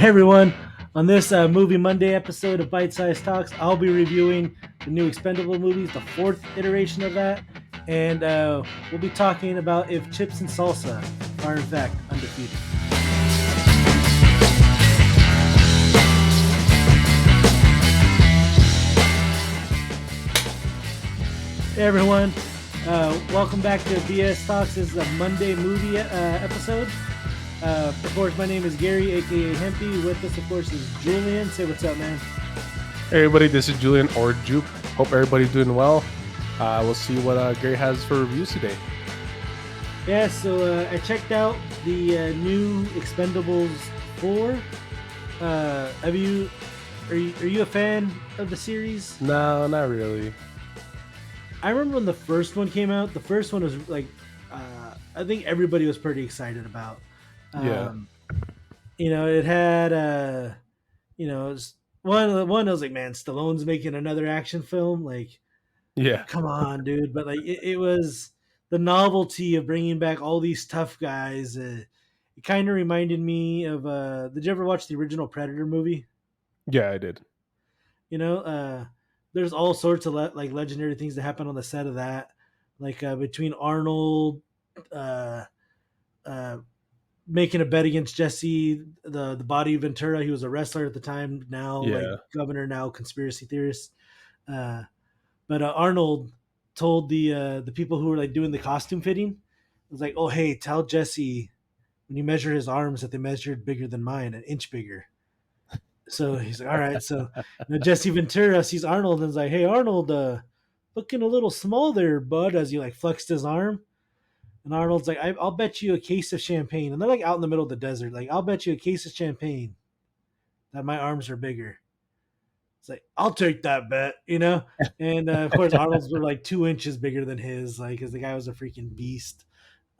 Hey everyone, on this Movie Monday episode of ByteSized Talks, I'll be reviewing the new Expendable movies, the fourth iteration of that, and we'll be talking about if chips and salsa are in fact undefeated. Hey everyone, welcome back to BS Talks. This is a Monday movie episode. Of course, my name is Gary, aka Hempy. With us, of course, is Julian. Say what's up, man. Hey everybody, this is Julian or Joop. Hope everybody's doing well. We'll see what Gary has for reviews today. Yeah, so I checked out the new Expendables 4. Have you? Are you a fan of the series? No, not really. I remember when the first one came out. The first one was like, I think everybody was pretty excited about. Yeah. Um, it had it was one. I was like, man, Stallone's making another action film. Like, Yeah. come on, dude. But like, it was the novelty of bringing back all these tough guys. It kind of reminded me of. Did you ever watch the original Predator movie? Yeah, I did. You know, there's all sorts of like legendary things that happen on the set of that, like between Arnold, uh, uh, making a bet against Jesse, the body Ventura. He was a wrestler at the time, now like Yeah. governor, now conspiracy theorist. Uh, but Arnold told the people who were like doing the costume fitting, it was like, oh hey, tell Jesse when you measure his arms that they measured bigger than mine, an inch bigger. So he's like, all right. So Jesse Ventura sees Arnold and is like, hey Arnold, looking a little small there, bud, as he like flexed his arm. And Arnold's like, I'll bet you a case of champagne. And they're like out in the middle of the desert. Like, I'll bet you a case of champagne that my arms are bigger. It's like, I'll take that bet, you know? And of course, Arnold's were like 2 inches bigger than his, like, because the guy was a freaking beast.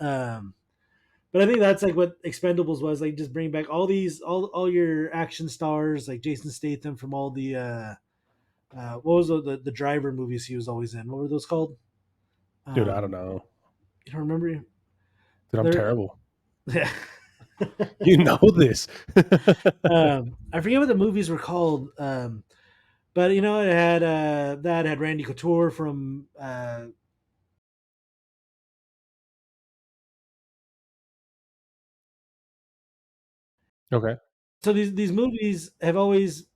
Um, but I think that's like what Expendables was like. Just bring back all your action stars, like Jason Statham from all the what was the driver movies he was always in? What were those called? Dude, I don't Um, know. you don't remember? Dude, I'm They're terrible. yeah. You know this. I forget what the movies were called. But it had that had Randy Couture from Okay. so these movies have always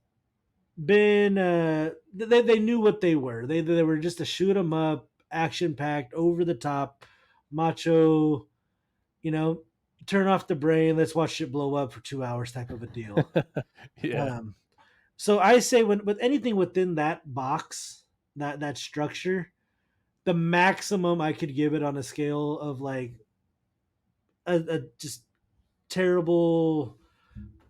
been they knew what they were. They were just a shoot 'em up, action packed, over the top, macho, you know, turn off the brain, let's watch it blow up for 2 hours type of a deal. Yeah. Um, so I say when with anything within that box, that structure, the maximum I could give it on a scale of like a just terrible,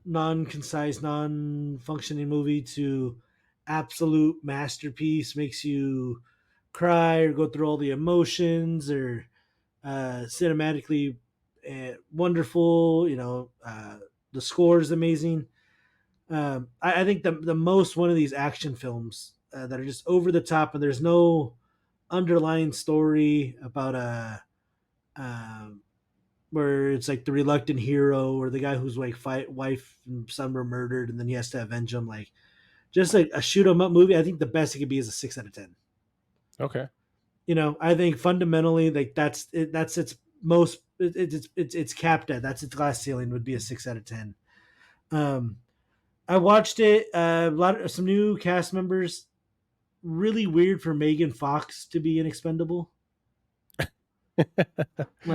non-concise, non-functioning movie to absolute masterpiece, makes you cry or go through all the emotions, or cinematically wonderful. The score is amazing. I think the most one of these action films that are just over the top and there's no underlying story about a where it's like the reluctant hero or the guy whose like wife and son were murdered and then he has to avenge them. Like just like a shoot 'em up movie. I think the best it could be is a 6 out of 10. Okay. I think fundamentally like that's it. That's its most. It's capped at. That's its glass ceiling would be a 6 out of 10. Um, I watched it. A lot of some new cast members. Really weird for Megan Fox to be an expendable.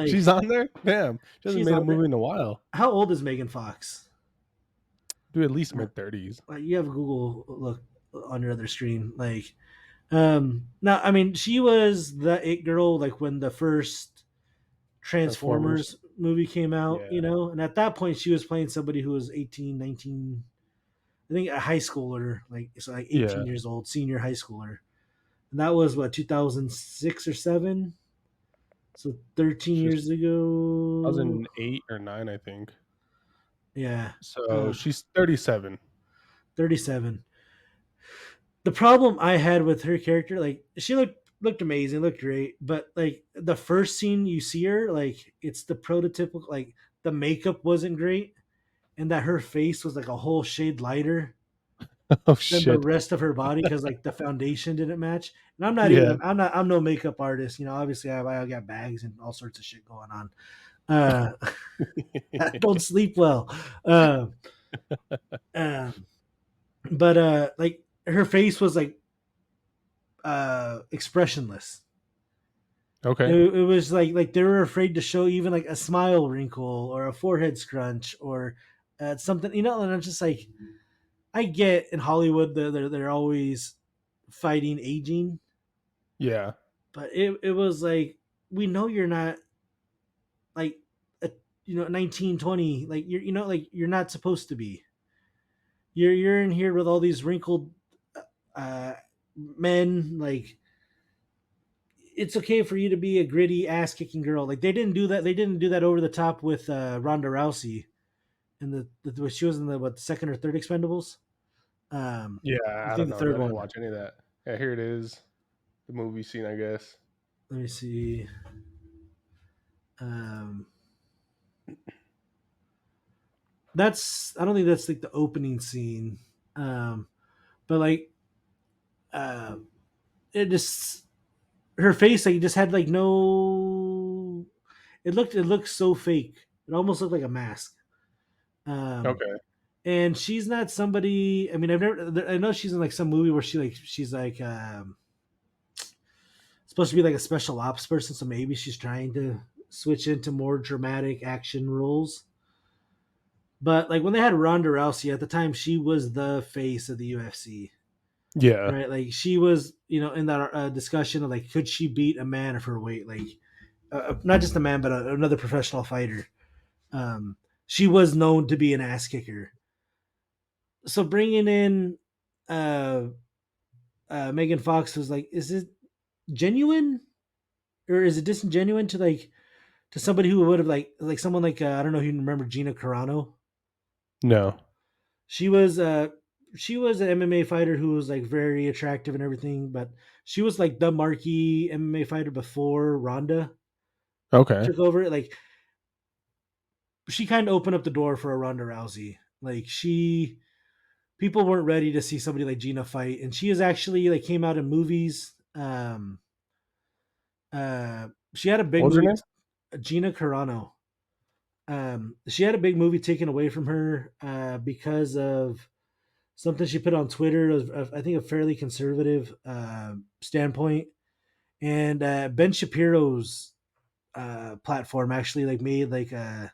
She's Like on there? Damn. She hasn't she's made a on there. movie in a while. How old is Megan Fox? Dude, at least mid-30s. You have Google look on your other screen. Like, now I mean, she was the it girl like when the first Transformers. Transformers movie came out, Yeah. and at that point she was playing somebody who was 18, 19. I think a high schooler, like so like 18 Yeah. years old, senior high schooler. And that was what 2006 or 7. So 13 She's years ago. 2008 or 9, I think. Yeah. So Uh she's 37. 37. The problem I had with her character, like she looked amazing, looked great, but like the first scene you see her, like it's the prototypical, like the makeup wasn't great, and that her face was like a whole shade lighter Oh than the shit. rest of her body because like the foundation didn't match. And I'm not Yeah. even I'm no makeup artist. You know, obviously I got bags and all sorts of shit going on. Uh, I don't sleep well. Uh, uh, but like her face was like expressionless. Okay. It was like they were afraid to show even like a smile wrinkle or a forehead scrunch or something, you know. And I'm just like, I get in Hollywood they're always fighting aging, Yeah. but it was like, we know you're not like a, 1920, like you know, like you're not supposed to be. You're in here with all these wrinkled uh men, like it's okay for you to be a gritty ass kicking girl. Like they didn't do that over the top with Ronda Rousey in she was in the what, the second or third Expendables. Yeah. I I think don't the know. I third didn't one. watch any of that. Yeah, here it is. The movie scene, I guess. Let me see. Um, that's I don't think that's like the opening scene. Um, but like uh, it just, her face like just had like no. It looked so fake. It almost looked like a mask. Um, Okay. and she's not somebody. I mean, I've never. I know she's in like some movie where she's like supposed to be like a special ops person, so maybe she's trying to switch into more dramatic action roles. But like when they had Ronda Rousey at the time, she was the face of the UFC, Yeah. right? Like she was, in that discussion of like, could she beat a man of her weight? Like not just a man, but another professional fighter. She was known to be an ass kicker. So bringing in uh, Megan Fox was like, is it genuine or is it disingenuine to like to somebody who would have like someone like I don't know if you remember Gina Carano. No. She was she was an MMA fighter who was like very attractive and everything, but she was like the marquee MMA fighter before Ronda Okay. took over. Like she kind of opened up the door for a Ronda Rousey. Like she people weren't ready to see somebody like Gina fight, and she is actually like came out in movies. She had a big What was her movie, name? Gina Carano. She had a big movie taken away from her because of something she put on Twitter. Of, I think a fairly conservative standpoint, and Ben Shapiro's platform actually like made like a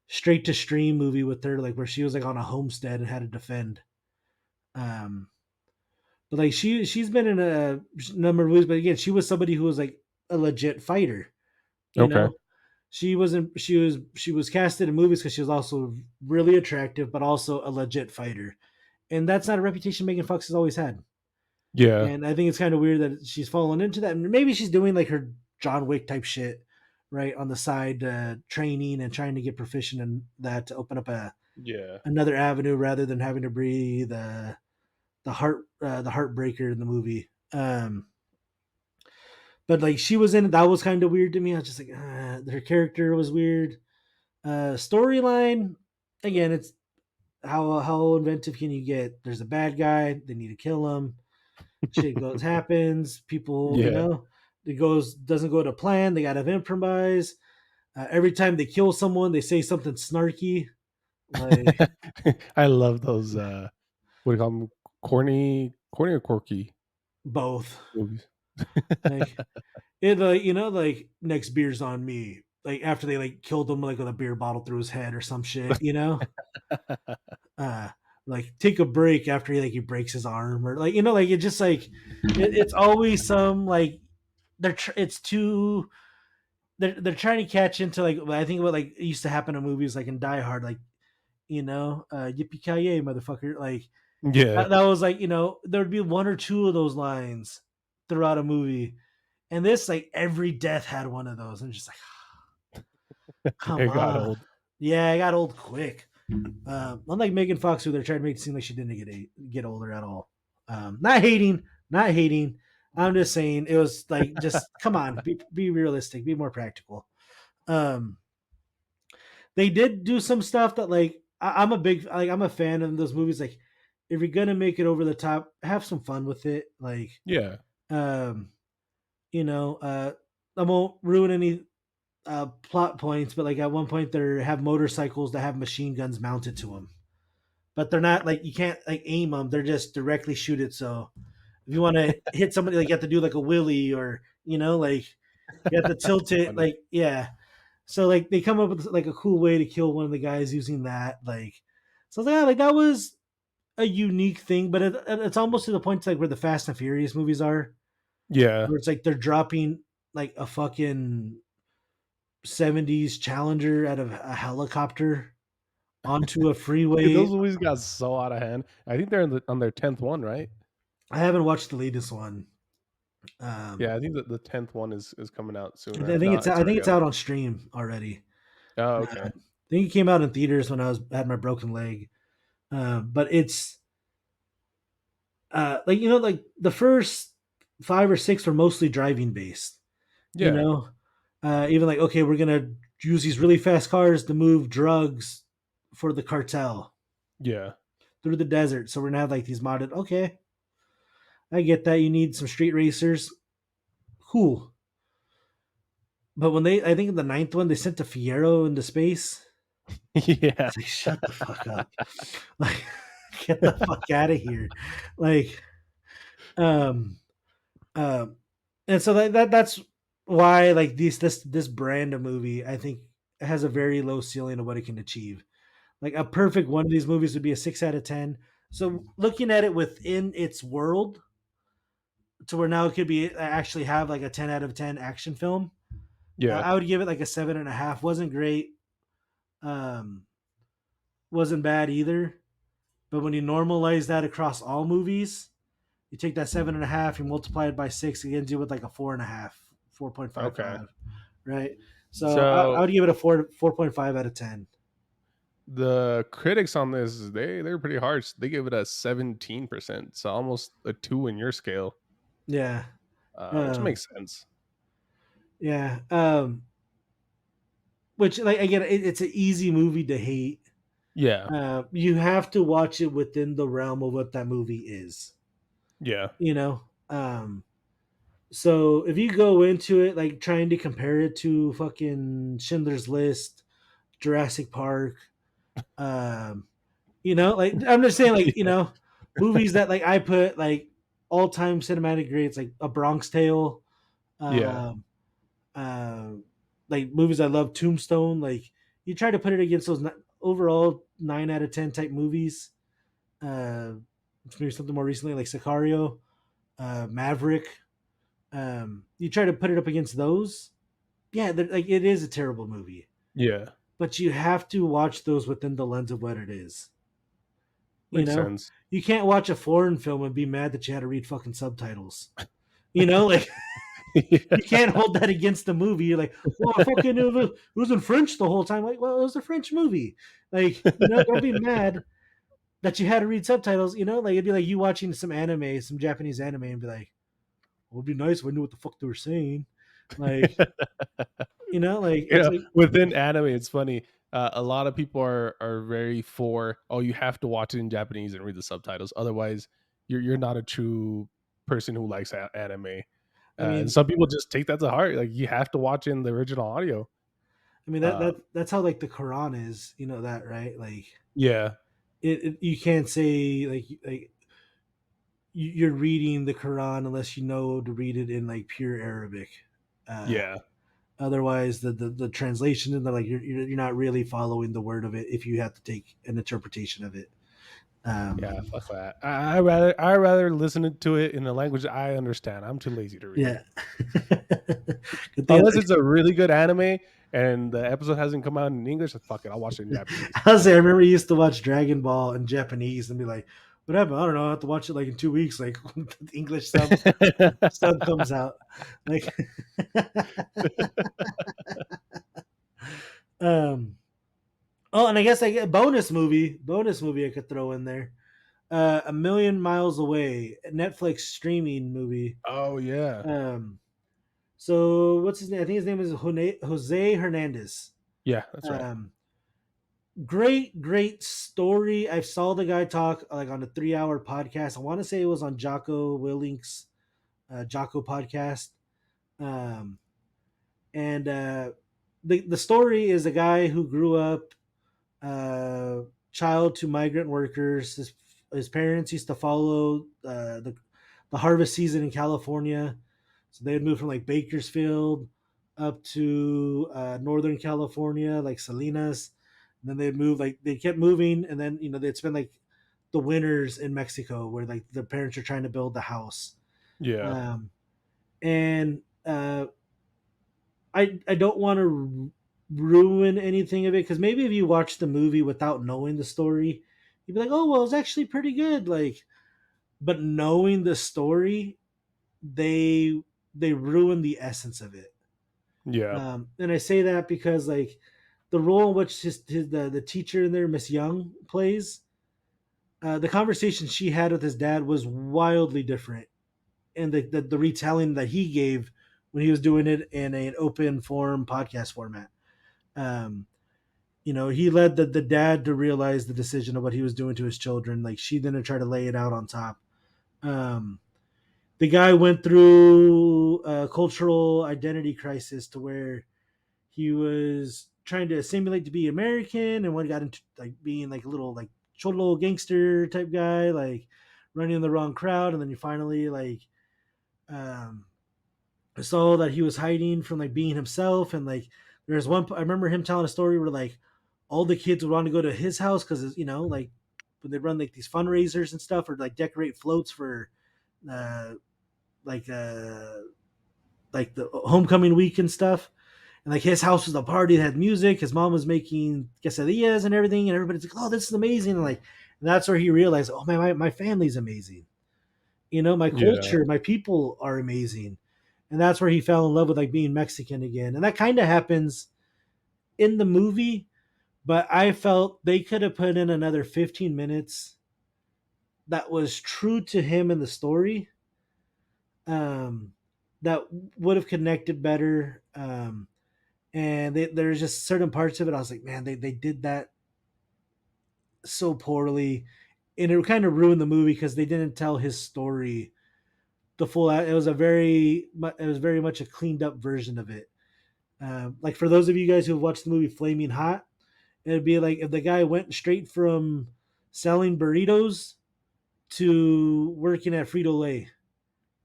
straight to stream movie with her, like where she was like on a homestead and had to defend. Um, but like she's been in a number of movies, but again, she was somebody who was like a legit fighter. You Okay. know, she was casted in movies because she was also really attractive, but also a legit fighter, and that's not a reputation Megan Fox has always had. Yeah. And I think it's kind of weird that she's fallen into that. Maybe she's doing like her John Wick type shit, right, on the side, training and trying to get proficient in that to open up Yeah. another avenue rather than having to breathe the heartbreaker in the movie. But like she was in it, that was kind of weird to me. I was just like, her character was weird. Storyline, again, it's how inventive can you get? There's a bad guy, they need to kill him. Shit goes happens. People, Yeah. it goes doesn't go to plan. They gotta improvise. Every time they kill someone, they say something snarky, like I love those what do you call them? Corny or quirky both. movies. Like it, like like next beer's on me. Like after they like killed him like with a beer bottle through his head or some shit, uh like take a break after he breaks his arm or like like it just like it's always some like it's too they're trying to catch into like I think what like it used to happen in movies like in Die Hard, like yippee ki yay motherfucker, like Yeah. that was like there would be one or two of those lines throughout a movie, and this like every death had one of those, and just like come It got on, old. yeah, I got old quick. Unlike Megan Fox, who they're trying to make it seem like she didn't get older at all. Not hating, not hating. I'm just saying it was like just come on, be realistic, be more practical. Um, they did do some stuff that like I'm a fan of those movies. Like, if you're gonna make it over the top, have some fun with it. Like, Yeah. um, you know, I won't ruin any plot points, but like at one point they have motorcycles that have machine guns mounted to them, but they're not like you can't like aim them; they're just directly shoot it. So if you want to hit somebody, like you have to do like a wheelie, or like you have to tilt That's it, funny. like yeah. So like they come up with like a cool way to kill one of the guys using that, like so yeah, like that was a unique thing, but it's almost to the point like where the Fast and Furious movies are, Yeah. where it's like they're dropping like a fucking 70s Challenger out of a helicopter onto a Dude, freeway. those movies got so out of hand. I think they're on their 10th one, right? I haven't watched the latest one. Yeah, I think that the 10th one is coming out soon, or I if think not, it's I think already it's out. out on stream already. Oh, I okay. think it came out in theaters when had my broken leg. But it's like like the first five or six were mostly driving based. You Yeah. know, even like okay, we're gonna use these really fast cars to move drugs for the cartel Yeah. through the desert. So we're gonna have like these modded. Okay, I get that. You need some street racers. Cool. But when I think in the ninth one, they sent a Fiero into space. Yeah. It's like, shut the fuck up. Like, get the fuck out of here. Like, um, um, and so that's why like this brand of movie, I think, has a very low ceiling of what it can achieve. Like a perfect one of these movies would be a 6 out of 10. So looking at it within its world, to where now it could be actually have like a 10 out of 10 action film. Yeah. I would give it like a 7.5. Wasn't great. Um, wasn't bad either. But when you normalize that across all movies, you take that 7.5, you multiply it by six, it gives you with like a 4.5, Okay. 4.55, right? So I So would give it a 4.5 out of 10. the critics on this, they're pretty harsh. They give it a 17%, so almost a 2 in your scale, Yeah. which Um, makes sense. yeah. Which like again, it's an easy movie to hate. Yeah. You have to watch it within the realm of what that movie is. Yeah. You know. So if you go into it like trying to compare it to fucking Schindler's List, Jurassic Park, um, like I'm just saying, like movies that like I put like all time cinematic greats, like A Bronx Tale, Yeah. um, uh, like movies I love, Tombstone. Like you try to put it against those overall 9 out of 10 type movies. Uh, maybe something more recently like Sicario, Maverick. You try to put it up against those. Yeah, like it is a terrible movie, Yeah. but you have to watch those within the lens of what it is. You Makes know, sense. you can't watch a foreign film and be mad that you had to read fucking subtitles. Like Yeah. you can't hold that against the movie. You're like, well, fucking it was in French the whole time. Like, well, it was a French movie. Like, don't be mad that you had to read subtitles. Like it'd be like you watching some anime, some Japanese anime, and be like, well, it'd be nice if I knew what the fuck they were saying. Like, like it's like, Within anime, it's funny. A lot of people are very for, oh, you have to watch it in Japanese and read the subtitles. Otherwise, you're not a true person who likes anime. I And mean, some people just take that to heart. Like you have to watch in the original audio. that's how like the Quran is. You know that, right? Like, Yeah. you can't say like you're reading the Quran unless you know to read it in like pure Arabic. Uh, Yeah. Otherwise, the translation and like you're not really following the word of it if you have to take an interpretation of it. Um, Yeah. Fuck that. I rather listen to it in a language I understand. I'm too lazy to read. yeah. Good thing Unless it's a really good anime and the episode hasn't come out in English, fuck it, I'll watch it in Japanese. I was say I remember I used to watch Dragon Ball in Japanese and be like, "What happened? I don't know. I have to watch it like in 2 weeks. Like the English sub comes out. Like, um, oh, and I guess I get bonus movie I could throw in there. A Million Miles Away, a Netflix streaming movie. Oh yeah. Um, so what's his name? I think his name is Jose Hernandez. Yeah, that's right. Um, Great story. I saw the guy talk like on a 3 hour podcast. I want to say it was on Jocko Willink's Jocko podcast. Um, and the story is a guy who grew up uh, child to migrant workers. His parents used to follow the harvest season in California, so they would move from like Bakersfield up to Northern California, like Salinas. And then they'd move, like they kept moving, and then they'd spend like the winters in Mexico, where like the parents are trying to build the house. Yeah. Um, and I don't want to ruin anything of it, because maybe if you watch the movie without knowing the story, you'd be like, oh well, it's actually pretty good. Like, but knowing the story, they they ruin the essence of it. Yeah. And I say that because like the role in which the teacher in there, Miss Young, plays, the conversation she had with his dad was wildly different, and the retelling that he gave when he was doing it in an open form podcast format. Um, he led the dad to realize the decision of what he was doing to his children. Like, she didn't try to lay it out on top. Um, the guy went through a cultural identity crisis to where he was trying to assimilate to be American, and when he got into like being like a little like cholo gangster type guy, like running in the wrong crowd, and then he finally like um, saw that he was hiding from like being himself. And like there's one, I remember him telling a story where like all the kids would want to go to his house because like when they run like these fundraisers and stuff, or like decorate floats for uh like uh like the homecoming week and stuff. And like his house was a party that had music. His mom was making quesadillas and everything, and everybody's like, "Oh, this is amazing!" And that's where he realized, "Oh man, my family's amazing. My Yeah. culture, my people are amazing." And that's where he fell in love with like being Mexican again. And that kind of happens in the movie, but I felt they could have put in another 15 minutes that was true to him in the story. Um, that would have connected better. And there's just certain parts of it I was like, man, they did that so poorly, and it kind of ruined the movie because they didn't tell his story the full. It was very much a cleaned up version of it. Like for those of you guys who have watched the movie Flaming Hot, it'd be like if the guy went straight from selling burritos to working at Frito Lay,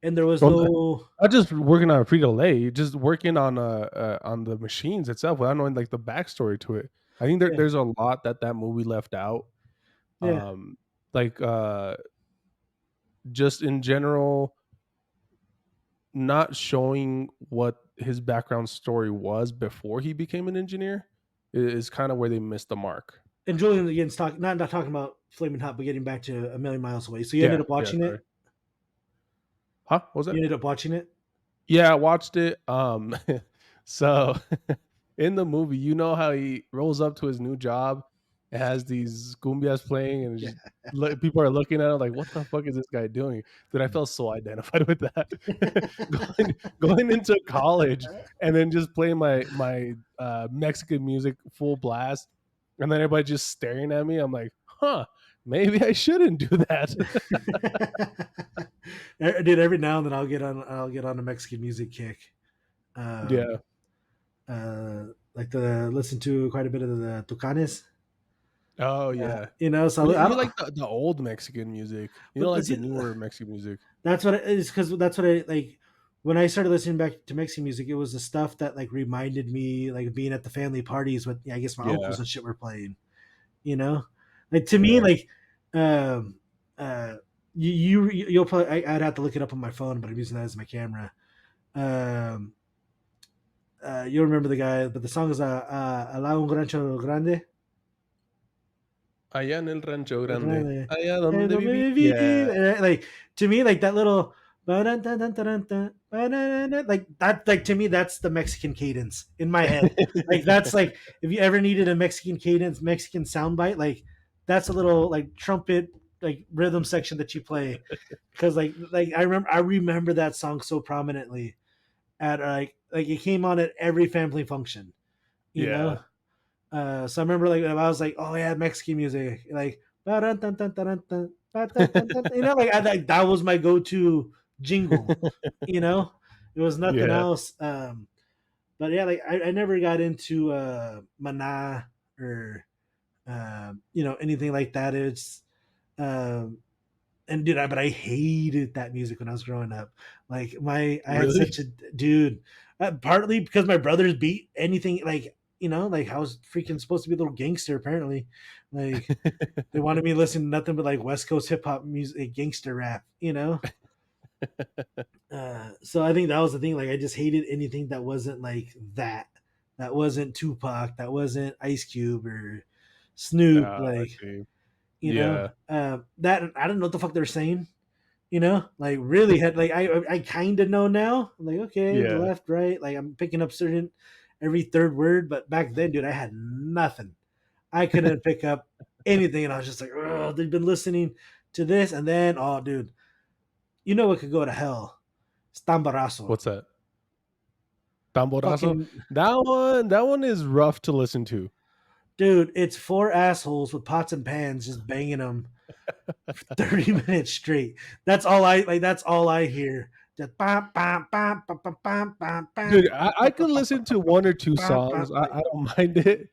and there was Well, no. not just working on Frito Lay, just working on the machines itself without knowing like the backstory to it. I think Yeah, there's a lot that movie left out. yeah. Um, like just in general, not showing what his background story was before he became an engineer is kind of where they missed the mark. And Julian again's talking, not talking about Flaming Hot, but getting back to A Million Miles Away. So you ended Yeah, up yeah. watching Sorry, it. huh? What was You that? ended up watching it. Yeah, I watched it. So in the movie, you know how he rolls up to his new job, it has these cumbias playing, and Yeah. just people are looking at him like, "What the fuck is this guy doing?" Dude, I felt so identified with that. Going into college and then just playing my Mexican music full blast, and then everybody just staring at me. I'm like, "Huh, maybe I shouldn't do that." Dude, every now and then I'll get on a Mexican music kick. Um, Yeah. like the listen to quite a bit of the Tucanes. Oh, yeah. So Well, I you don't. like the old Mexican music. You don't But like the see, newer Mexican music. that's what it is, because that's what I like. When I started listening back to Mexican music, it was the stuff that like reminded me like being at the family parties with, I guess, my uncles Yeah, and shit were playing. You know, like to me, yeah. like um uh you'll probably, I'd have to look it up on my phone, but I'm using that as my camera. Um, you'll remember the guy, but the song is "Alá un rancho grande." Allá en el rancho grande, Grande. allá Eh, donde no viví. me Yeah. vi. Like to me, like that little like that, like to me, that's the Mexican cadence in my head. Like that's like if you ever needed a Mexican cadence, Mexican soundbite, like that's a little like trumpet like rhythm section that you play. Because like I remember that song so prominently at like it came on at every family function, you know. Yeah. So I remember like I was like, oh yeah, Mexican music, like you know, like like that was my go-to jingle. You know, it was nothing Yeah. else. But yeah, like I never got into Mana or you know, anything like that. It's um, and dude, but I hated that music when I was growing up. Like I had Really? such a dude, partly because my brothers beat anything like you know, like I was freaking supposed to be a little gangster apparently. Like they wanted me to listen to nothing but like West Coast hip hop music, gangster rap, you know. So I think that was the thing. Like I just hated anything that wasn't like that. That wasn't Tupac. That wasn't Ice Cube or Snoop. I Like see. you know, Yeah. that I don't know what the fuck they're saying. You know, like really had like I kind of know now. I'm like okay, Yeah. left, right. Like I'm picking up certain every third word, but back then, dude, I had nothing. I couldn't pick up anything, and I was just like, oh, they've been listening to this, and then oh, dude, you know what could go to hell? Stambarazo. What's that? Tamborazo? Fucking That one is rough to listen to. dude, it's four assholes with pots and pans just banging them for 30 minutes straight. That's all I like. That's all I hear. Just bam, bam, bam, bam, bam, bam, bam, bam, Dude, I could listen to 1 or 2 bam, bam. songs. Like I don't mind it,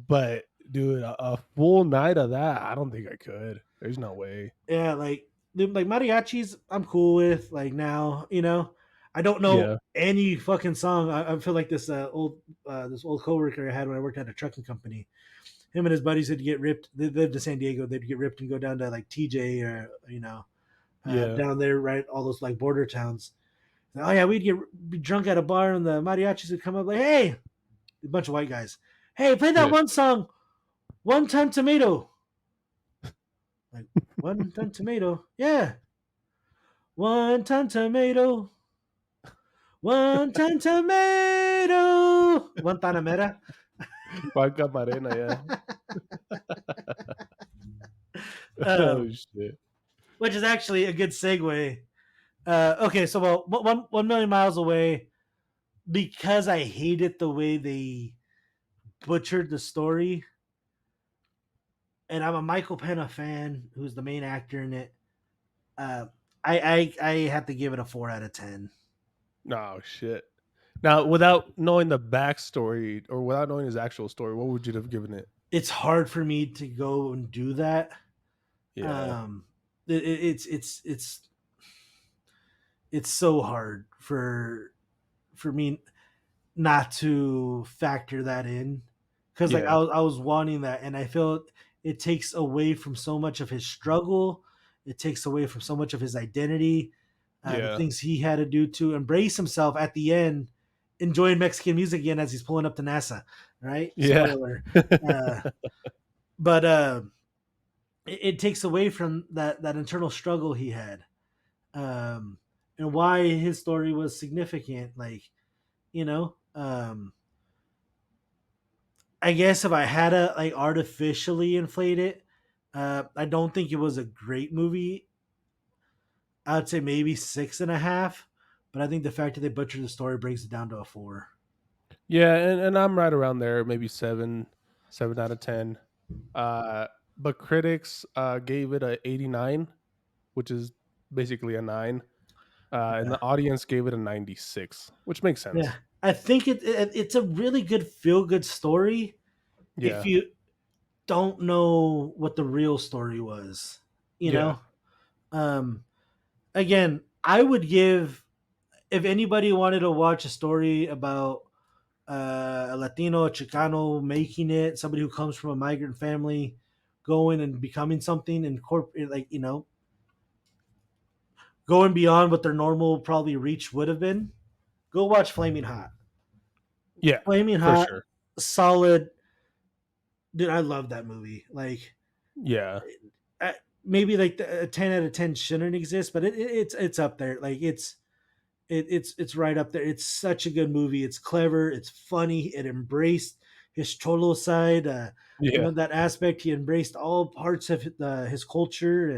but dude, a full night of that, I don't think I could. There's no way. yeah, like dude, like mariachis, I'm cool with. Like now, you know, I don't know Yeah. any fucking song. I feel like this old coworker I had when I worked at a trucking company. Him and his buddies would get ripped. They lived in San Diego. They'd get ripped and go down to like TJ or you know Yeah. down there, right? All those like border towns. Oh yeah, we'd be drunk at a bar, and the mariachis would come up like, "Hey, a bunch of white guys. Hey, play that Yeah. one song, One Ton Tomato." Like one ton tomato, yeah, one ton tomato, one ton tomato, one tanamera. Juan Marena, yeah. Oh, um, shit. which is actually a good segue. Okay, so well, 1 million miles away because I hated the way they butchered the story, and I'm a Michael Pena fan, who's the main actor in it. Uh, I have to give it a 4 out of 10. No, shit. Now, without knowing the backstory or without knowing his actual story, what would you have given it? It's hard for me to go and do that. Yeah. Um, it's so hard for me not to factor that in because like Yeah. I was wanting that, and I feel it takes away from so much of his struggle. It takes away from so much of his identity, the Yeah. things he had to do to embrace himself at the end, enjoying Mexican music again as he's pulling up to NASA. Right? Yeah. Spoiler. Uh, but it takes away from that internal struggle he had, um, and why his story was significant. Like you know, I guess if I had to like artificially inflate it, I don't think it was a great movie. I'd say maybe 6.5, but I think the fact that they butchered the story brings it down to a 4. Yeah, and I'm right around there, maybe 7, 7 out of 10. Uh, but critics, gave it a 89, which is basically a 9, and Yeah, the audience gave it a 96, which makes yeah. sense. I think it's a really good feel good story if Yeah. you don't know what the real story was. You Yeah. know, um, again, I would give if anybody wanted to watch a story about a Latino, a Chicano making it, somebody who comes from a migrant family, going and becoming something in corporate, like you know, going beyond what their normal probably reach would have been. Go watch Flaming Hot. Yeah, Flaming for Hot, sure. solid. Dude, I love that movie. Like, Yeah. maybe like a 10 out of 10 shouldn't exist, but it's up there. Like it's right up there. It's such a good movie. It's clever. It's funny. It embraced his cholo side. You Yeah. know that aspect. He embraced all parts of his culture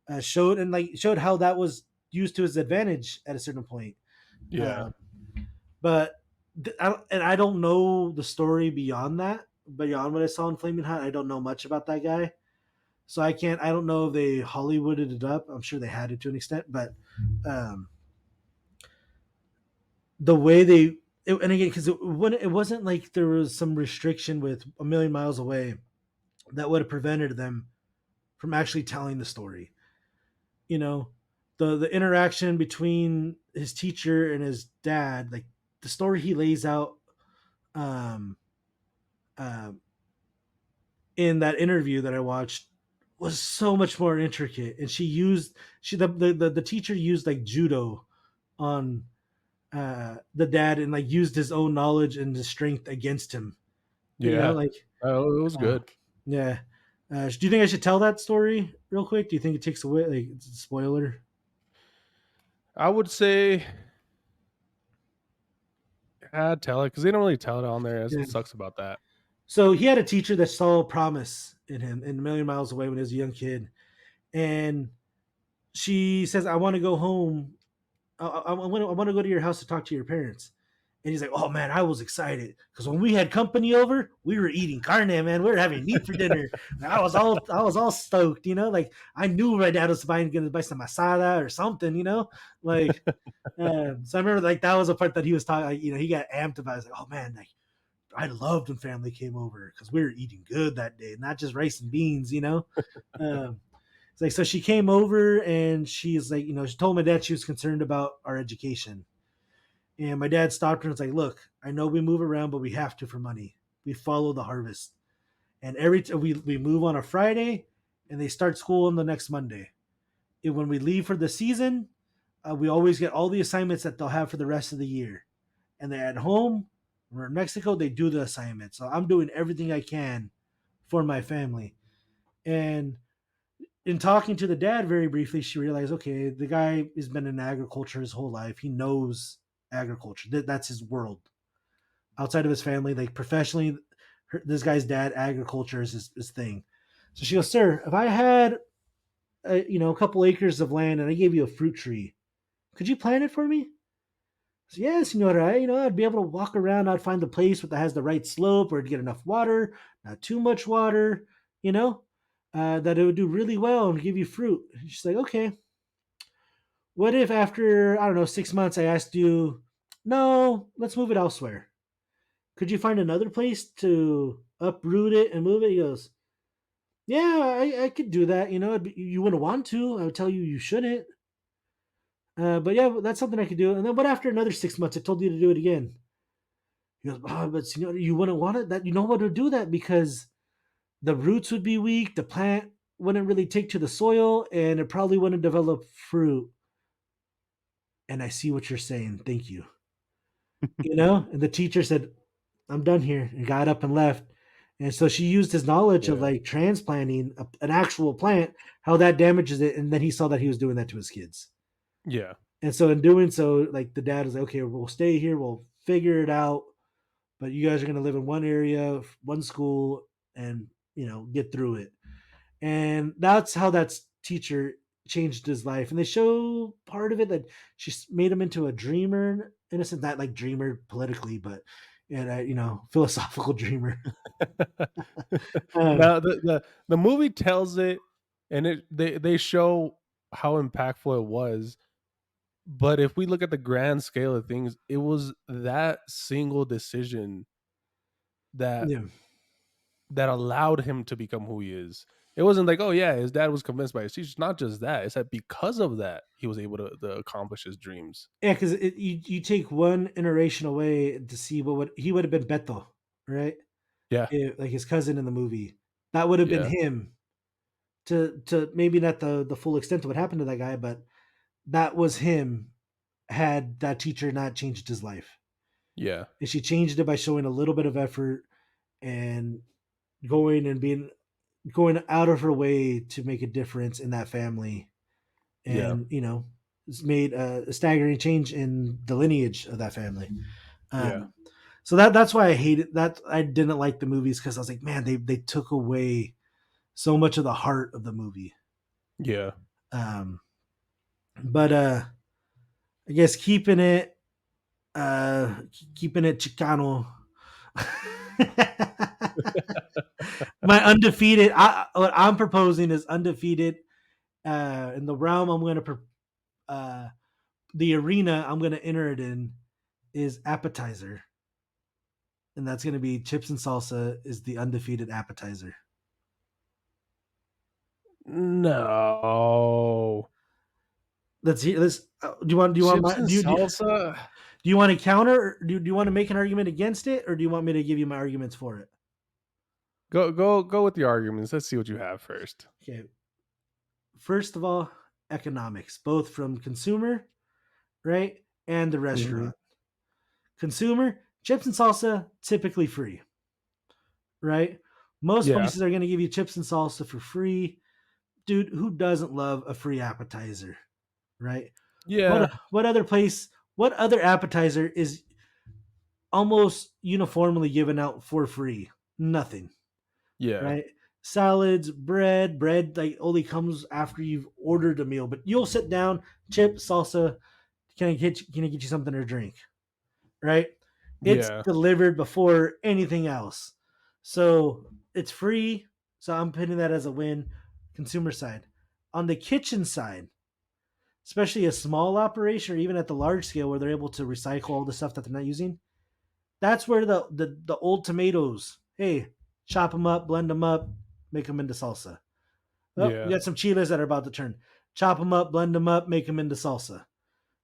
and showed how that was used to his advantage at a certain point. Yeah. Um, but I don't know the story beyond that. beyond what I saw in Flaming Hot. I don't know much about that guy, so I can't. I don't know if they Hollywooded it up. I'm sure they had it to an extent, but um, the way they and again because it wasn't like there was some restriction with A Million Miles Away that would have prevented them from actually telling the story. You know, the interaction between his teacher and his dad, like the story he lays out um, uh, in that interview that I watched was so much more intricate. And the teacher used like judo on the dad and like used his own knowledge and his strength against him. You know, Yeah. like Oh, it was uh, good. yeah. Do you think I should tell that story real quick? Do you think it takes away like it's a spoiler? I would say, tell it because they don't really tell it on there. That's Yeah. what sucks about that. So he had a teacher that saw promise in him in A Million Miles Away when he was a young kid, and she says, "I want to go home. I want to go to your house to talk to your parents." And he's like, "Oh man, I was excited because when we had company over, we were eating carne, man. We were having meat for dinner. I was all stoked, you know. Like I knew my dad was going to buy some asada or something, you know. Like, so I remember like that was a part that he was talking. Like, you know, he got amped about. I was like, oh man, like I loved when family came over because we were eating good that day, not just rice and beans, you know. Um, it's like so she came over and she's like, you know, she told my dad she was concerned about our education, and my dad stopped her and was like, "Look, I know we move around, but we have to for money. We follow the harvest, and we move on a Friday, and they start school on the next Monday. And when we leave for the season, we always get all the assignments that they'll have for the rest of the year. And they're at home. We're in Mexico. They do the assignment. So I'm doing everything I can for my family. And in talking to the dad very briefly, she realized, okay, the guy has been in agriculture his whole life. He knows agriculture. That's his world. Outside of his family, like professionally, this guy's dad, agriculture is his thing. So she goes, sir, if I had a couple acres of land and I gave you a fruit tree, could you plant it for me? So, yeah, senora, I'd be able to walk around. I'd find the place that has the right slope where it'd get enough water, not too much water, that it would do really well and give you fruit. She's like, okay, what if after, I don't know, 6 months I asked you, no, let's move it elsewhere. Could you find another place to uproot it and move it? He goes, yeah, I could do that. You wouldn't want to. I would tell you shouldn't. But yeah, that's something I could do. And then, what after another 6 months, I told you to do it again? He goes, oh, but senor, you wouldn't want it. That you know what to do that because the roots would be weak, the plant wouldn't really take to the soil, and it probably wouldn't develop fruit. And I see what you're saying. Thank you. And the teacher said, I'm done here, and got up and left. And so she used his knowledge of Yeah. like transplanting an actual plant, how that damages it, and then he saw that he was doing that to his kids. Yeah. And so in doing so, like the dad was like, okay, we'll stay here, we'll figure it out, but you guys are gonna live in one area, one school, and get through it. And that's how that teacher changed his life. And they show part of it that she made him into a dreamer, in a sense, not like dreamer politically, but philosophical dreamer. Um, Now the movie tells it, and they show how impactful it was. But if we look at the grand scale of things, it was that single decision that yeah, that allowed him to become who he is. It wasn't like, oh yeah, his dad was convinced by his teachers. Not just that; it's that because of that, he was able to accomplish his dreams. yeah, because you take one iteration away to see he would have been Beto, right? Yeah, Like his cousin in the movie, that would have been yeah, him. To maybe not the full extent of what happened to that guy, but that was him had that teacher not changed his life. yeah, And she changed it by showing a little bit of effort and going and going out of her way to make a difference in that family. yeah, And it's made a staggering change in the lineage of that family. yeah, Um, so that's why I hated that. I didn't like the movies because I was like, man, they took away so much of the heart of the movie. yeah. Um, but I guess uh keeping it Chicano. My undefeated. What I'm proposing is undefeated. In the realm, I'm going to uh, the arena I'm going to enter it in is appetizer, and that's going to be chips and salsa is the undefeated appetizer. No. Let's hear this. Do you want Chips my and salsa? do you want to counter? Do you want to make an argument against it, or do you want me to give you my arguments for it? Go with the arguments. Let's see what you have first. Okay. First of all, economics, both from consumer, right, and the Mhm. restaurant. Consumer, chips and salsa typically free, right? Most Yeah. places are going to give you chips and salsa for free. Dude, who doesn't love a free appetizer, right? Yeah. What other place? What other appetizer is almost uniformly given out for free? Nothing, Yeah. right? Salads, bread like only comes after you've ordered a meal, but you'll sit down, chip, salsa. Can I get you something to drink? Right? It's Yeah. delivered before anything else, so it's free. So I'm putting that as a win. Consumer side, on the kitchen side, especially a small operation or even at the large scale where they're able to recycle all the stuff that they're not using. That's where the old tomatoes, hey, chop them up, blend them up, make them into salsa. Oh, we Yeah. got some chiles that are about to turn. Chop them up, blend them up, make them into salsa,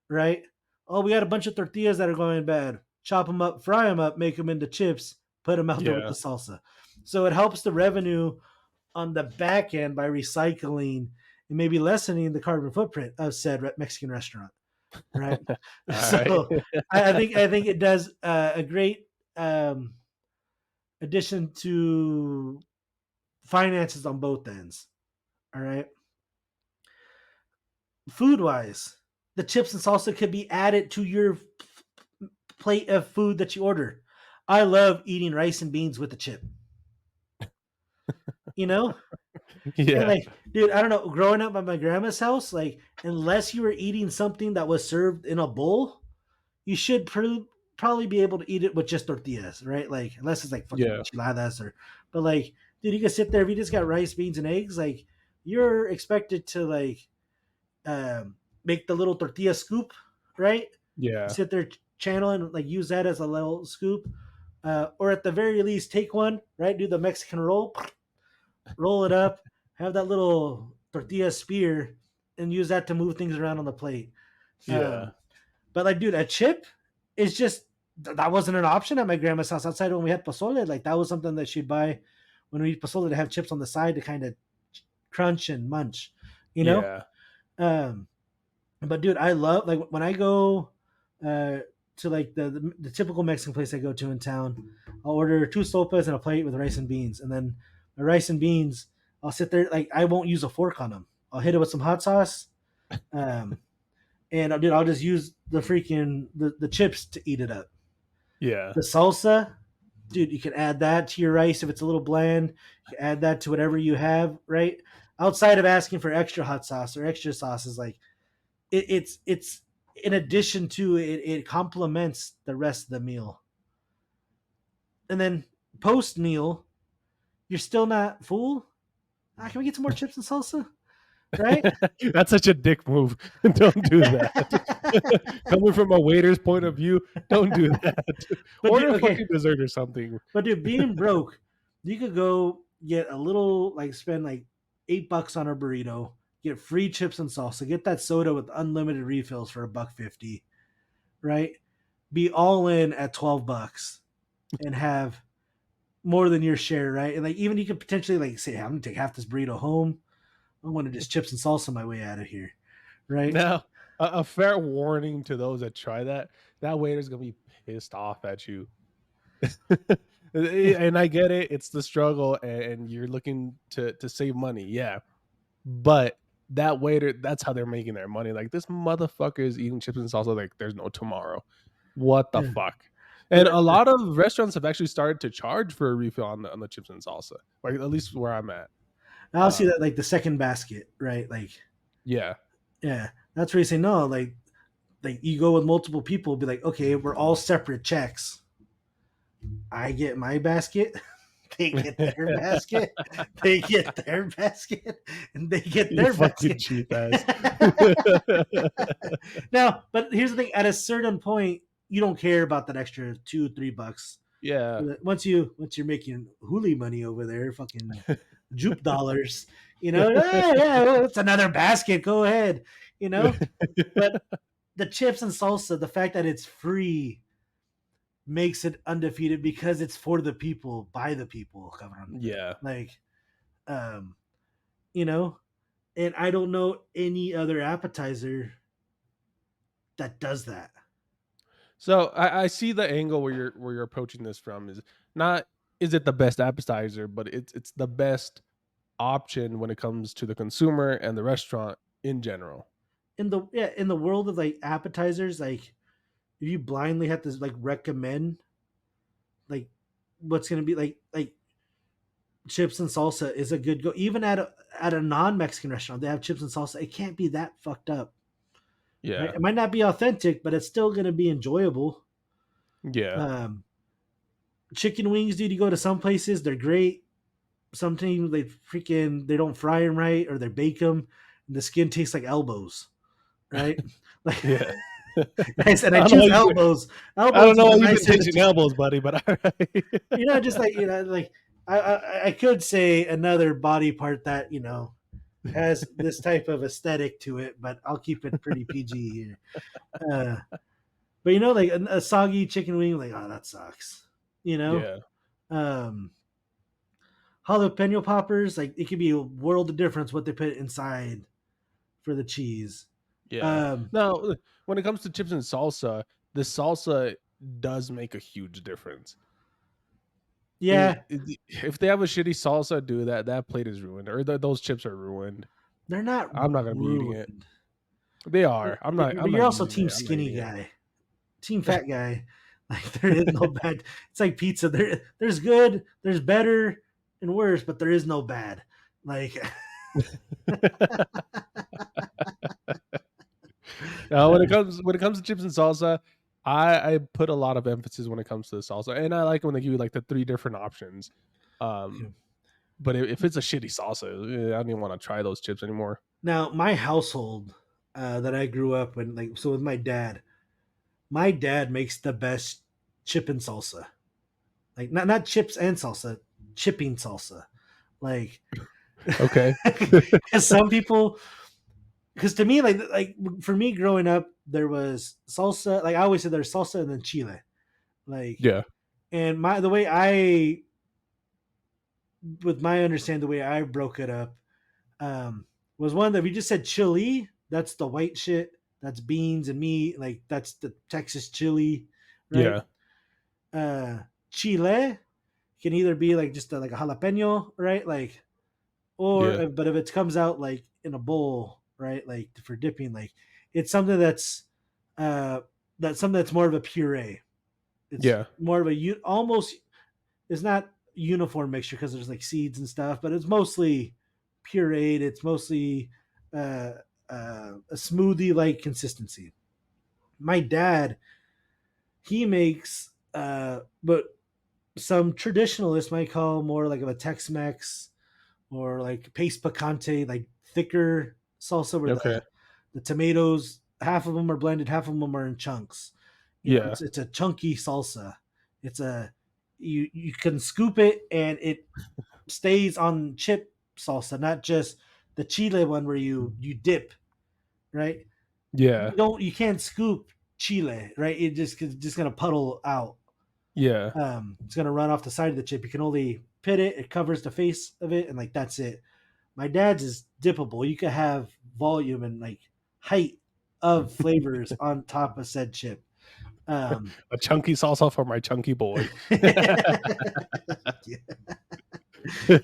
right? Oh, we got a bunch of tortillas that are going bad. Chop them up, fry them up, make them into chips, put them out there with Yeah. the salsa. So it helps the revenue on the back end by recycling and maybe lessening the carbon footprint of said Mexican restaurant, right? Alright. So I think it does a great um, addition to finances on both ends. All right. Food wise, the chips and salsa could be added to your plate of food that you order. I love eating rice and beans with a chip. You know, and Yeah. like, dude, I don't know. Growing up at my grandma's house, like, unless you were eating something that was served in a bowl, you should probably be able to eat it with just tortillas, right? Like, unless it's like fucking Yeah. enchiladas or, but like, dude, you can sit there if you just got rice, beans, and eggs. Like, you're expected to like make the little tortilla scoop, right? You Yeah. sit there, channel and like use that as a little scoop, or at the very least, take one, right? Do the Mexican roll, roll it up, have that little tortilla spear, and use that to move things around on the plate. Yeah. Um, but like, dude, a chip is just that wasn't an option at my grandma's house outside when we had pozole. Like that was something that she'd buy when we eat pozole to have chips on the side to kind of crunch and munch, you know. Yeah. Um, but dude, I love like when I go uh, to like the typical Mexican place I go to in town. I'll order two sopas and a plate with rice and beans, and then my rice and beans. I'll sit there like I won't use a fork on them. I'll hit it with some hot sauce. Um, and dude, I'll just use the freaking the chips to eat it up. Yeah. The salsa, dude, you can add that to your rice if it's a little bland. You can add that to whatever you have, right? Outside of asking for extra hot sauce or extra sauces, like it's in addition to it, it complements the rest of the meal. And then post meal, you're still not full. Ah, can we get some more chips and salsa? Right? That's such a dick move. Don't do that. Coming from a waiter's point of view, don't do that. but dude, Order a okay, fucking dessert or something. but dude, being broke, you could go get a little like spend like $8 on a burrito, get free chips and salsa, get that soda with unlimited refills for a buck 50, right? Be all in at $12 and have more than your share, right? And like even you could potentially like say, I'm gonna take half this burrito home. I want to just chips and salsa my way out of here, right? Now, a fair warning to those that try that, that waiter's gonna be pissed off at you. And I get it, it's the struggle and you're looking to save money, yeah. But that waiter, that's how they're making their money. Like this motherfucker is eating chips and salsa like there's no tomorrow. What the Yeah. fuck? But And a lot of restaurants have actually started to charge for a refill on the chips and salsa. Like at least where I'm at. I'll see Um, that like the second basket, right? Like, yeah. yeah, that's where you say no. Like you go with multiple people, be like, okay, we're all separate checks. I get my basket, They get their basket, they get their basket, and they get You their fucking basket. cheap ass. Now, but here's the thing: at a certain point, you don't care about that extra $2, $3. Yeah. Once you're making hoolie money over there, fucking Joop dollars, yeah, well, it's another basket. Go ahead, you know. But the chips and salsa, the fact that it's free makes it undefeated because it's for the people, by the people, cabrón. Yeah. Like, um, you know, and I don't know any other appetizer that does that. So I see the angle where you're approaching this from is not is it the best appetizer, but it's the best option when it comes to the consumer and the restaurant in general. In the world of like appetizers, like if you blindly have to like recommend like what's gonna be like chips and salsa is a good go. Even at a non Mexican restaurant, they have chips and salsa. It can't be that fucked up. Right? Yeah. It might not be authentic, but it's still gonna be enjoyable. Yeah. Um, Chicken wings, dude. You go to some places, they're great. Sometimes they don't fry them right or they bake them, and the skin tastes like elbows, right? Like Yeah. and I I don't know choose why you elbows. I don't Elbows know is why a you've been nicer. pinching elbows, buddy, but all right. Just like like I could say another body part that has this type of aesthetic to it, but I'll keep it pretty PG here. Uh, but like a soggy chicken wing, like oh that sucks. You know, Yeah. um, jalapeno poppers, like it could be a world of difference what they put inside for the cheese. Yeah. Um, Now, when it comes to chips and salsa, the salsa does make a huge difference. yeah, If they have a shitty salsa, dude, that plate is ruined, or those chips are ruined. they're not I'm not gonna be eating it. ruined, They but, are. I'm but not you're also using team it. I'm not skinny eating it. guy, team fat guy. Like there is no bad. It's like pizza. There's good, there's better and worse, but there is no bad. Like Now, when it comes to chips and salsa, I put a lot of emphasis when it comes to the salsa, and I like when they give you like the three different options. Um, but if it's a shitty salsa, I don't even want to try those chips anymore. now my household that I grew up in, like so with my dad makes the best chip and salsa. Like not chips and salsa, chipping salsa. Like Okay. because some people, because to me like for me growing up there was salsa. Like I always said there's salsa and then chile. Like Yeah. and my the way I with my understanding the way I broke it up um was one that we just said chili. That's the white shit. That's beans and meat. Like that's the Texas chili, right? Yeah. Uh, Chile can either be like just like a jalapeno, right? Like, or Yeah. but if it comes out like in a bowl, right? Like for dipping, like it's something uh that's something that's more of a puree. It's Yeah. more of a almost. It's not uniform mixture because there's like seeds and stuff, but it's mostly pureed. It's mostly uh, a smoothie like consistency. My dad, he makes but some traditionalists might call more like of a Tex-Mex or like paste picante, like thicker salsa where Okay. the tomatoes, half of them are blended, half of them are in chunks. Yeah. It's a chunky salsa. It's a you can scoop it and it stays on chip salsa, not just the chile one where you dip, right? Yeah. You can't scoop chile, right? It's just gonna puddle out. Yeah. It's gonna run off the side of the chip. You can only pit it. It covers the face of it, and like that's it. My dad's is dippable. You could have volume and like height of flavors on top of said chip. Um, A chunky salsa for my chunky boy. yeah. But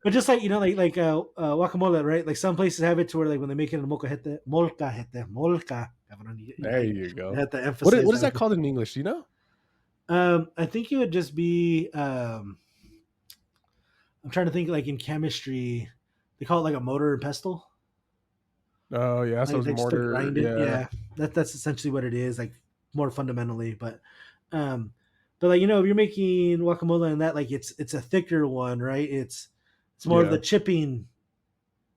but just like guacamole, right? Like some places have it to where like when they make it in molcajete, cabrón, There you go. you have to emphasize What is that. that called in English? Do you know? I think it would just be. I'm trying to think like in chemistry, they call it like a mortar and pestle. Oh yeah, so Like it's they just to mortar. grind it. Yeah. Yeah, that's essentially what it is, like more fundamentally. But um, But like if you're making guacamole and that, like it's a thicker one, right? It's more of Yeah. the chipping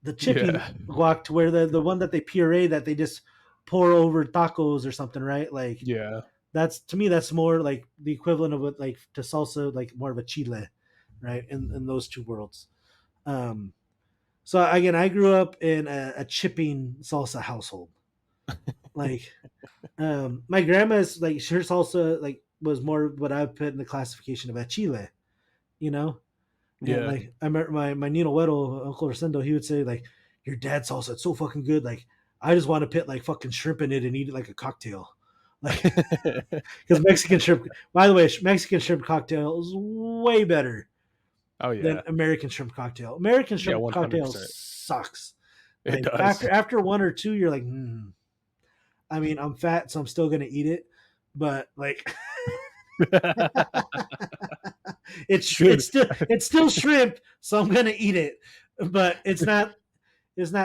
Yeah. guac to where the one that they puree that they just pour over tacos or something, right? Like Yeah. that's to me that's more like the equivalent of what like to salsa, like more of a chile, right? In those two worlds. Um, so again, I grew up in a chipping salsa household. Like my grandma's like her salsa like was more what I would put in the classification of a chile, you know. And Yeah. like I remember my Nino Weddle, Uncle Rosendo, he would say like, "Your dad's salsa, it's so fucking good. Like I just want to put like fucking shrimp in it and eat it like a cocktail." Like because Mexican shrimp, by the way, Mexican shrimp cocktail is way better Oh than yeah. American shrimp cocktail. American Yeah, shrimp cocktail 100%. sucks. It Like does. after one or two, you're like, I mean, I'm fat, so I'm still gonna eat it, but like Dude, it's still shrimp, so I'm gonna eat it. But it's not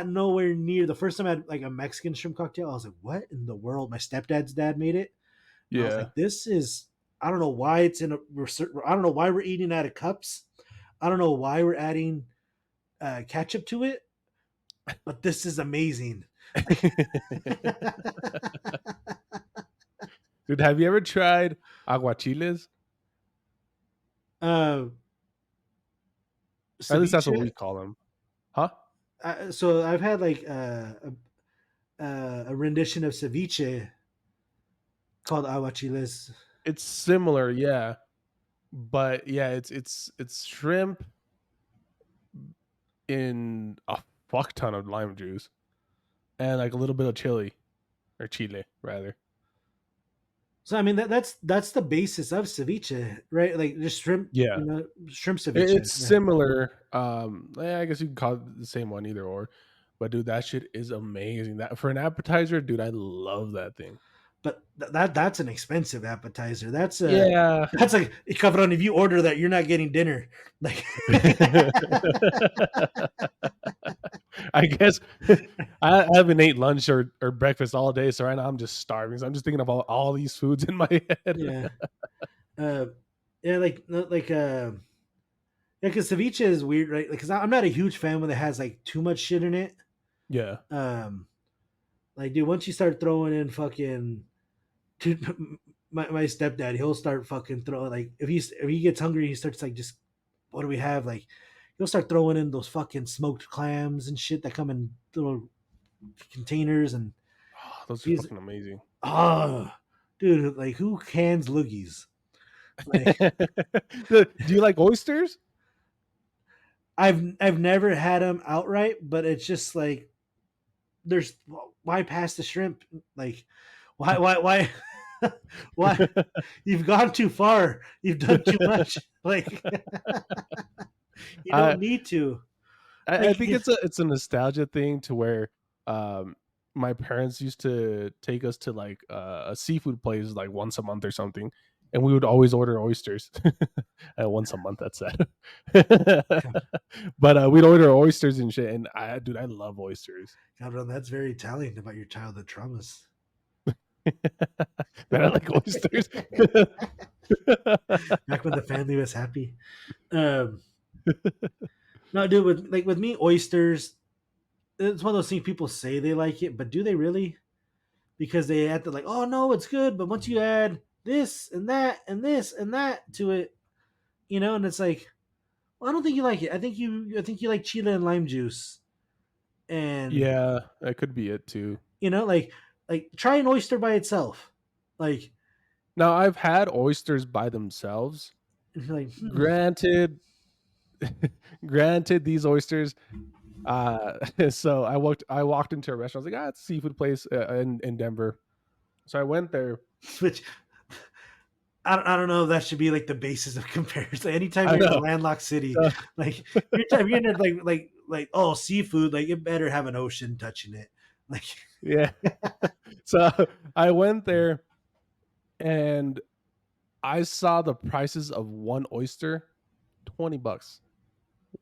nowhere near the first time I had like a Mexican shrimp cocktail. I was like, what in the world? My stepdad's dad made it. And I was yeah. like, this is I don't know why it's in a I don't know why we're eating out of cups. I don't know why we're adding ketchup to it, but this is amazing. Dude, have you ever tried aguachiles? uh, At least that's what we ceviche. call them. Huh? So I've had like a rendition of ceviche called aguachiles. It's similar, yeah. But yeah, it's shrimp in a fuck ton of lime juice and like a little bit of chili or chile rather. So I mean that's the basis of ceviche, right? Like just shrimp, Yeah. shrimp ceviche. It's Yeah. similar. Yeah, I guess you can call it the same one either or. But dude, that shit is amazing. That for an appetizer, dude, I love that thing. But that's an expensive appetizer. Yeah. That's like cabrón. If you order that, you're not getting dinner. Like I guess I haven't ate lunch or breakfast all day, so right now I'm just starving. So I'm just thinking of all these foods in my head. yeah, uh, yeah, yeah, because ceviche is weird, right? Because I'm not a huge fan when it has like too much shit in it. Yeah. Um, like dude, once you start throwing in fucking, dude, my stepdad, he'll start fucking throwing like if he gets hungry, he starts like just what do we have like. He'll start throwing in those fucking smoked clams and shit that come in little containers, and Oh, those are he's fucking amazing. oh, dude, like who cans loogies? Like Do you like oysters? I've never had them outright, but it's just like there's why pass the shrimp? Like why why you've gone too far. You've done too much. Like you don't I need to. I Like think it's a nostalgia thing to where um my parents used to take us to like a seafood place like once a month or something, and we would always order oysters. Once a month, that's sad. But we'd order oysters and shit, and dude, I love oysters. God, that's very Italian about your childhood traumas. That I like oysters. Back when the family was happy. Um, no, dude, with me, oysters. It's one of those things people say they like it, but do they really? Because they had to like, oh no, it's good, but once you add this and that and this and that to it, and it's like, well, I don't think you like it. I think you like chile and lime juice, and Yeah, that could be it too. like try an oyster by itself, like Now I've had oysters by themselves. and you're like, Granted, granted, these oysters. So I walked into a restaurant. I was like, it's a seafood place in Denver. So I went there. which I don't know if that should be like the basis of comparison. Anytime I you're in a know. landlocked city, So, like you're in like oh seafood, like it better have an ocean touching it, like yeah. So I went there and I saw the prices of one oyster, $20.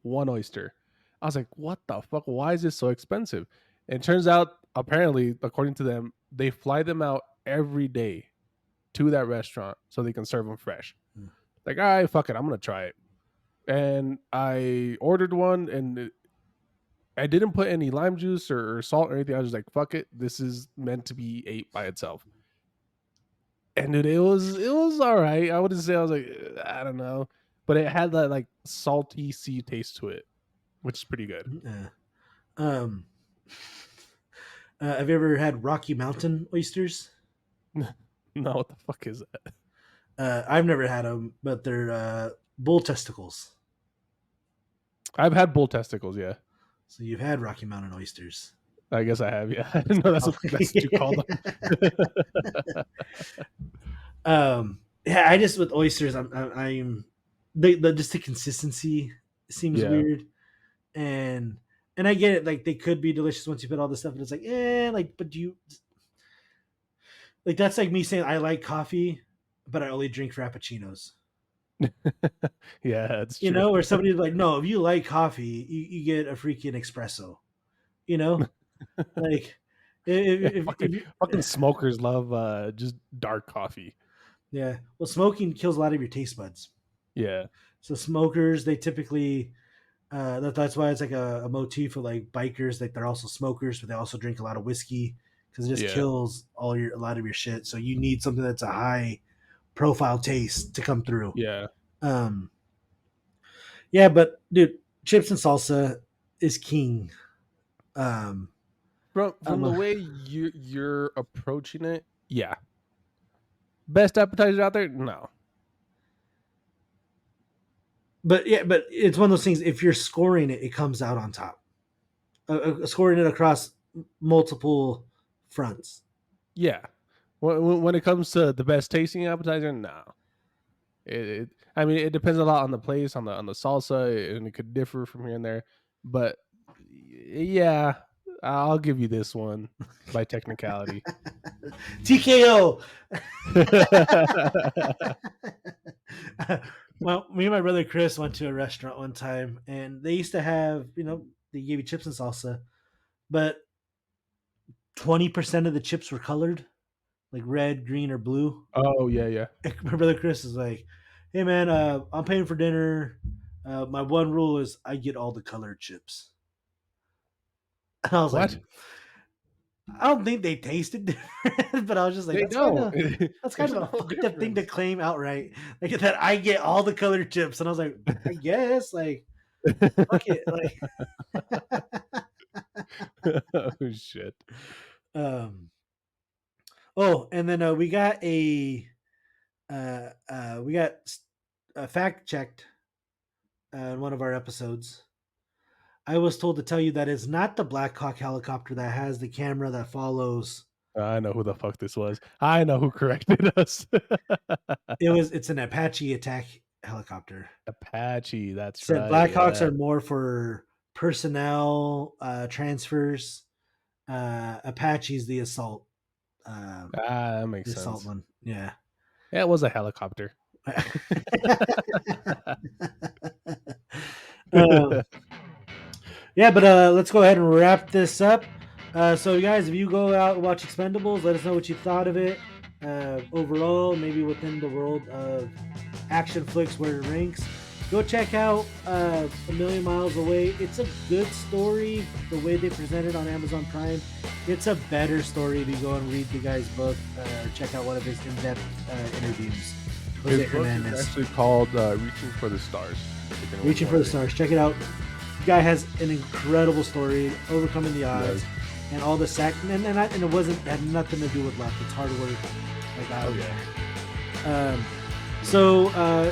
One oyster. I was like, what the fuck? Why is this so expensive? And it turns out, apparently, according to them, they fly them out every day to that restaurant so they can serve them fresh. Like, all right, fuck it, I'm gonna try it. And I ordered one, and I didn't put any lime juice or salt or anything. I was just like, fuck it, this is meant to be ate by itself. And dude, it was all right. I wouldn't say I was like, I don't know, but it had that like salty sea taste to it, which is pretty good. Yeah. Um, have you ever had Rocky Mountain oysters? No, what the fuck is that? I've never had them, but they're bull testicles. I've had bull testicles. Yeah, So you've had Rocky Mountain oysters. I guess I have. Yeah, I didn't know Oh. that's what you call them. Yeah, I just with oysters, I'm the just the consistency seems Yeah, weird, and I get it. Like they could be delicious once you put all this stuff, and it's like, like, but do you like that's like me saying I like coffee, but I only drink frappuccinos. yeah, that's You true. know, or somebody's like, no, if you like coffee, you get a freaking espresso. You know, like Yeah, if you, fucking smokers love just dark coffee. yeah, well, smoking kills a lot of your taste buds. Yeah, So smokers, they typically that's why it's like a motif of like bikers. Like they're also smokers, but they also drink a lot of whiskey because it just yeah, kills a lot of your shit. So you need something that's a high profile taste to come through. yeah. Um, yeah, but dude, chips and salsa is king. Um, From I'm the a, way you're approaching it, yeah. Best appetizer out there? No. but yeah, but it's one of those things. If you're scoring it, it comes out on top. Scoring it across multiple fronts. Yeah. When it comes to the best tasting appetizer, no. I mean, it depends a lot on the place, on the salsa, and it could differ from here and there. But yeah, I'll give you this one by technicality. TKO. Well, me and my brother Chris went to a restaurant one time, and they used to have, they gave you chips and salsa, but 20% of the chips were colored, like red, green, or blue. Oh yeah, yeah. And my brother Chris is like, "Hey man, I'm paying for dinner. My one rule is I get all the colored chips." And I was like, What? I don't think they tasted different, but I was just like, They don't. that's kind There's of a no fucked up thing to difference. claim outright. Like that I get all the colored chips. And I was like, I guess, like, fuck it. Like Oh shit. um oh, and then we got fact checked in one of our episodes. I was told to tell you that it's not the Black Hawk helicopter that has the camera that follows. I know who the fuck this was. I know who corrected us. It's an Apache attack helicopter. Apache, that's Said right. Blackhawks Yeah. are more for personnel transfers. Apache's That the makes assault sense. one. Yeah. Yeah, it was a helicopter. um, yeah, but let's go ahead and wrap this up. So, guys, if you go out and watch Expendables, let us know what you thought of it. Overall, maybe within the world of action flicks where it ranks. Go check out A Million Miles Away. It's a good story. The way they present it on Amazon Prime, it's a better story if you go and read the guy's book or check out one of his in-depth interviews. His Jose book is Hernandez. actually called Reaching for the Stars. If anyone Reaching for the wanted Stars. Check it out. The guy has an incredible story, overcoming the it. He odds, does. and all the and it wasn't had nothing to do with luck. It's hard work, like I Oh was. yeah. So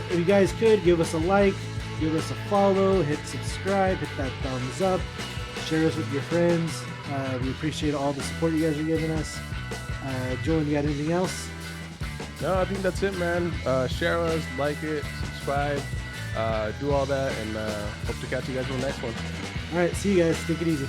if you guys could give us a like, give us a follow, hit subscribe, hit that thumbs up, share us with your friends. We appreciate all the support you guys are giving us. Joel, you got anything else? No, I think that's it, man. Share us, like it, subscribe, do all that, and hope to catch you guys on the next one. All right, see you guys. Take it easy.